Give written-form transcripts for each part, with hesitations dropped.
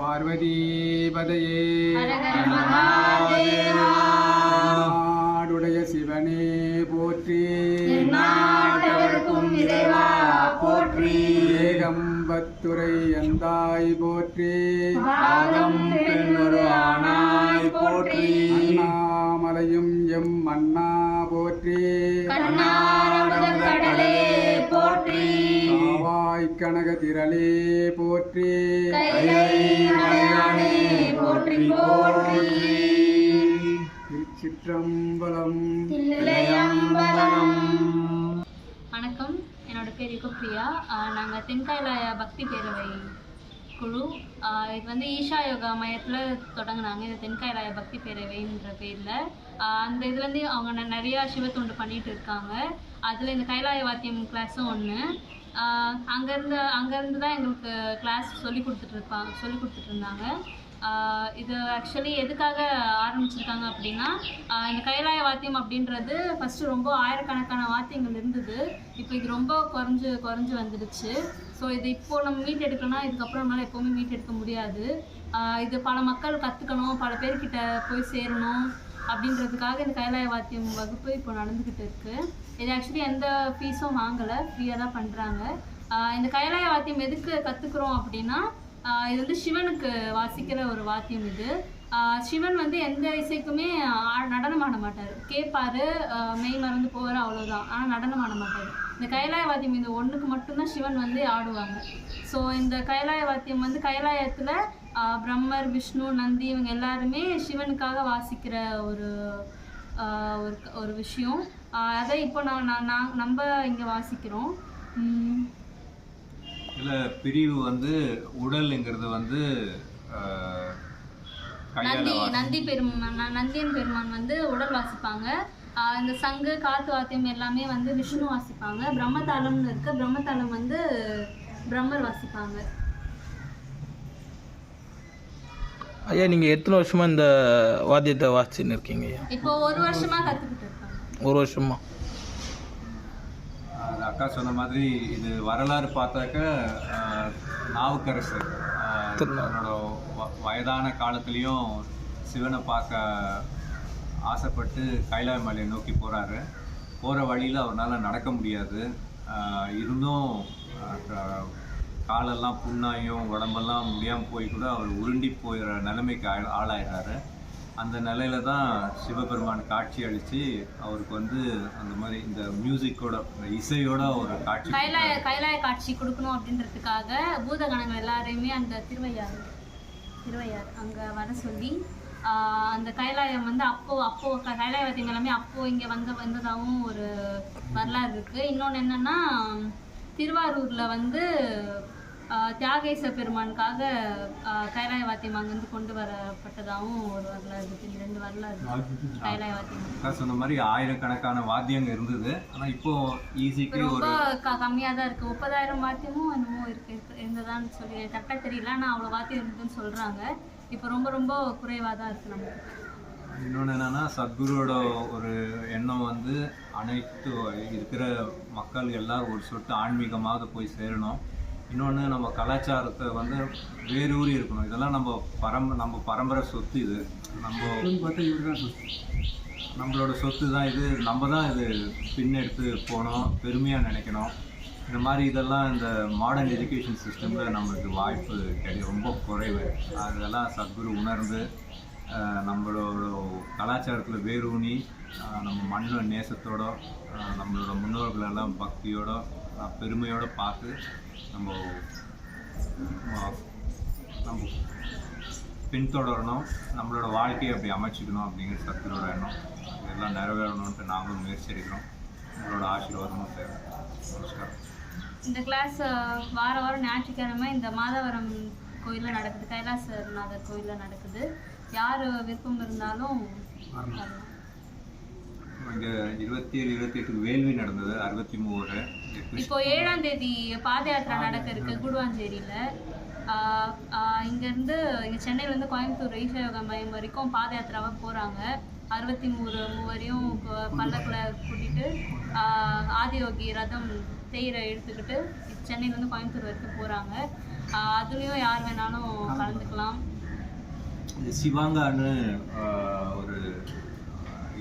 பார்வதிபதையே நாடுடைய சிவனே போற்றி போற்றி ஏகம்பத்துரை எந்தாய் போற்றி ஆனாய் போற்றி அண்ணாமலையும் எம் அண்ணா போற்றி கடலே போற்றி காவாய் கனக திரளே போற்றி போற்றி போற்றி திருச்சிற்றம்பலம். வணக்கம், என்னோட பேர் யுகப்பிரியா. நாங்கள் தென்காயிலாய பக்தி பேரவை குழு. இது வந்து ஈஷா யோகா மையத்தில் தொடங்கினாங்க. இது தென்காயிலாய பக்தி பேரவைன்ற பேரில். அந்த இதுலேருந்து அவங்க நிறையா சிவத்தொண்டு பண்ணிகிட்டு இருக்காங்க. அதில் இந்த கைலாய வாத்தியம் கிளாஸும் ஒன்று. அங்கேருந்து தான் எங்களுக்கு கிளாஸ் சொல்லி கொடுத்துட்ருந்தாங்க. இது ஆக்சுவலி எதுக்காக ஆரம்பிச்சிருக்காங்க அப்படின்னா, இந்த கைலாய வாத்தியம் அப்படின்றது ஃபஸ்ட்டு ரொம்ப ஆயிரக்கணக்கான வாத்தியங்கள் இருந்தது. இப்போ இது ரொம்ப குறைஞ்சு வந்துடுச்சு. ஸோ இது இப்போது நம்ம மீட் எடுக்கணும்னா இதுக்கப்புறம் நம்மளால் எப்போவுமே மீட் எடுக்க முடியாது. இது பல மக்கள் கற்றுக்கணும், பல பேர்கிட்ட போய் சேரணும் அப்படின்றதுக்காக இந்த கைலாய வாத்தியம் வகுப்பு இப்போ நடந்துக்கிட்டு இருக்குது. இது ஆக்சுவலி எந்த ஃபீஸும் வாங்கலை, ஃப்ரீயாக தான் பண்ணுறாங்க. இந்த கைலாய வாத்தியம் எதுக்கு கற்றுக்குறோம் அப்படின்னா, இது வந்து சிவனுக்கு வாசிக்கிற ஒரு வாத்தியம். இது சிவன் வந்து எந்த இசைக்குமே நடனம் ஆட மாட்டார், கேட்பார், மெய் மறந்து போவார், அவ்வளோதான். ஆனால் நடனம் ஆட மாட்டார். இந்த கைலாய வாத்தியம் இந்த ஒன்றுக்கு மட்டும்தான் சிவன் வந்து ஆடுவாங்க. ஸோ இந்த கைலாய வாத்தியம் வந்து கைலாயத்தில் பிரம்மர், விஷ்ணு, நந்தி இவங்க எல்லாருமே சிவனுக்காக வாசிக்கிற ஒரு விஷயம். அதை இப்போ நம்ம இங்கே வாசிக்கிறோம். இதில் பிரிவு வந்து உடல்ங்கிறது வந்து நந்தியன் பெருமான் வந்து உடல் வாசிப்பாங்க. இந்த சங்கு, காத்து வாத்தியம் எல்லாமே வந்து விஷ்ணு வாசிப்பாங்க. பிரம்மதாளம்னு இருக்கு, பிரம்மதாளம் வந்து பிரம்மர் வாசிப்பாங்க. ஐயா, நீங்கள் எத்தனை வருஷமாக இந்த வாத்தியத்தை வாசிச்சுன்னு இருக்கீங்க ஐயா? இப்போ ஒரு வருஷமாக கற்றுக்கிட்டு இருக்காங்க. ஒரு வருஷமா? அது அக்கா சொன்ன மாதிரி இது வரலாறு பார்த்தாக்க நாவுக்கரசர் தன்னோட வயதான காலத்துலேயும் சிவனை பார்க்க ஆசைப்பட்டு கைலாய மலையை நோக்கி போகிறாரு. போகிற வழியில் அவரால் நடக்க முடியாது. இருந்தும் காலெல்லாம் புண்ணாயும் உடம்பெல்லாம் முடியாமல் போய் கூட அவர் உருண்டி போயிடுற நிலைமைக்கு ஆளாயிடுறாரு. அந்த நிலையில தான் சிவபெருமான் காட்சி அளித்து அவருக்கு வந்து அந்த மாதிரி இந்த மியூசிக்கோட, இசையோட ஒரு காட்சி, கைலாய காட்சி கொடுக்கணும் அப்படின்றதுக்காக பூதகணங்கள் எல்லாரையுமே அந்த திருவையார் அங்கே வர சொல்லி அந்த கைலாயம் வந்து அப்போ கைலாய வாத்தியம் எல்லாமே அப்போது இங்கே வந்ததாகவும் ஒரு வரலாறு இருக்குது. இன்னொன்று என்னென்னா, திருவாரூரில் வந்து தியாகேச பெருமானுக்காக கைலாய வாத்தியம் அங்கேருந்து கொண்டு வரப்பட்டதாகவும் ஒரு வரலாறு இருக்குது. 2 வரலாறு கைலாய வாத்தியம் சொன்ன மாதிரி ஆயிரக்கணக்கான வாத்தியங்கள் இருந்தது. ஆனால் இப்போ ஈஸிக்கு ரொம்ப கம்மியாக தான் இருக்குது. 30,000 வாத்தியமும் என்னமோ இருந்ததான்னு சொல்லி கரெக்டாக தெரியல. ஆனால் அவ்வளோ வாத்தியம் இருந்ததுன்னு சொல்கிறாங்க. இப்போ ரொம்ப குறைவாக தான் இருக்குது நமக்கு. இன்னொன்று என்னென்னா, சத்குருவோட ஒரு எண்ணம் வந்து அனைத்து இருக்கிற மக்கள் எல்லோரும் ஒரு சொட்டு ஆன்மீகமாக போய் சேரணும். இன்னொன்று, நம்ம கலாச்சாரத்தை வந்து வேரூறி இருக்கணும். இதெல்லாம் நம்ம பரம்பரை சொத்து. இது நம்மளோட சொத்து தான். இது நம்ம தான் இது பின்னெடுத்து போகணும், பெருமையாக நினைக்கணும். இந்த மாதிரி இதெல்லாம் இந்த மாடர்ன் எஜுகேஷன் சிஸ்டமில் நம்மளுக்கு வாய்ப்பு ரொம்ப குறைவு. அதெல்லாம் சத்குரு உணர்ந்து நம்மளோட கலாச்சாரத்தில் வேரூனி நம்ம மண்ணோட நேசத்தோட நம்மளோட முன்னோர்களெல்லாம் பக்தியோட பெருமையோடு பார்த்து நம்ம பின்தொடரணும், நம்மளோட வாழ்க்கையை அப்படி அமைச்சிக்கணும் அப்படிங்கிற சத்குரோட எண்ணம். இதெல்லாம் நிறைவேறணுன்ட்டு நாங்களும் முயற்சி எடுக்கிறோம். உங்களோட ஆசீர்வாதமும் தேவை. நமஸ்காரம். இந்த கிளாஸ் வாரம் ஞாயிற்றுக்கிழமை இந்த மாதவரம் கோயிலில் நடக்குது, கைலாசநாதர் கோயிலில் நடக்குது. யார் விருப்பம் இருந்தாலும் வரலாம். இங்கே 27, 28 வேள்வி நடந்தது. 63 இப்போ 7ஆம் தேதி பாத யாத்திரை நடக்க இருக்கு கூடுவாஞ்சேரியில். இங்கேருந்து இங்கே சென்னையிலேருந்து கோயம்புத்தூர் ஈஷா யோகா மையம் வரைக்கும் பாத யாத்திராவாக போகிறாங்க. 63 மூவரையும் பல்லக்கில் கூட்டிகிட்டு ஆதியோகி ரதம் தேயிலை எடுத்துக்கிட்டு சென்னையிலேருந்து கோயம்புத்தூர் வரைக்கும் போகிறாங்க. அதுலேயும் யார் வேணாலும் கலந்துக்கலாம். இந்த சிவாங்கான்னு ஒரு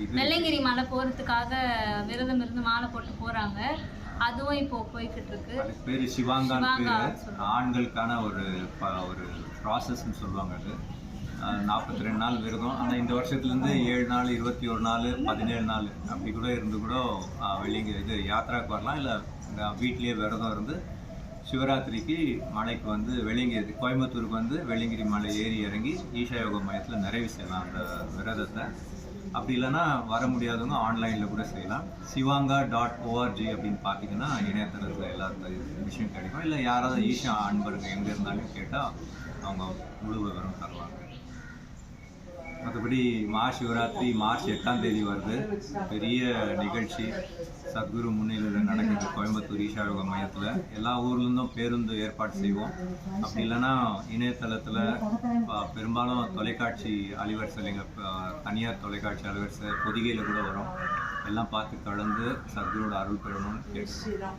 இது வெள்ளைங்கிரி மலை போகிறதுக்காக விரதம் இருந்து மாலை போட்டு போகிறாங்க. அதுவும் இப்போது போய்கிட்டு இருக்கு. அதுக்கு பேர் சிவாங்கான்னு பேர். ஆண்களுக்கான ஒரு ஒரு ப்ராசஸ்ன்னு சொல்லுவாங்க. அது 42 நாள் விரதம். ஆனால் இந்த வருஷத்துலேருந்து 7 நாள், 21 நாள், 17 நாள் அப்படி கூட இருந்து கூட வெள்ளிங்கிரி இது யாத்திராவுக்கு வரலாம். இல்லை வீட்லேயே விரதம் இருந்து சிவராத்திரிக்கு மலைக்கு வந்து வெள்ளிங்கிரி கோயம்புத்தூருக்கு வந்து வெள்ளிங்கிரி மலை ஏறி இறங்கி ஈஷா யோக மையத்தில் நிறைவு செய்யலாம் அந்த விரதத்தை. அப்படி இல்லைன்னா வர முடியாதவங்க ஆன்லைனில் கூட செய்யலாம். sivanga.org அப்படின்னு பார்த்தீங்கன்னா இணையதளத்தில் எல்லா விஷயம் கிடைக்கும். இல்லை யாராவது ஈஷா அன்பருங்க எங்கே இருந்தாலும் கேட்டால் அவங்க முழு விவரம் தருவாங்க. மற்றபடி மகாசிவராத்திரி மார்ச் 8ஆம் தேதி வருது. பெரிய நிகழ்ச்சி சத்குரு முன்னிலையில் நடக்குது கோயம்புத்தூர் ஈஷா யோக மையத்தில். எல்லா ஊர்லேருந்தும் பேருந்து ஏற்பாடு செய்வோம். அப்படி இல்லைன்னா இணையதளத்தில் பெரும்பாலும் தொலைக்காட்சி அலைவரிசை தனியார் தொலைக்காட்சி அலைவரிசை பொதிகையில் கூட வரும். எல்லாம் பார்த்து கலந்து சத்குரோட அருள் பெறணும்னு கேட்குறோம்.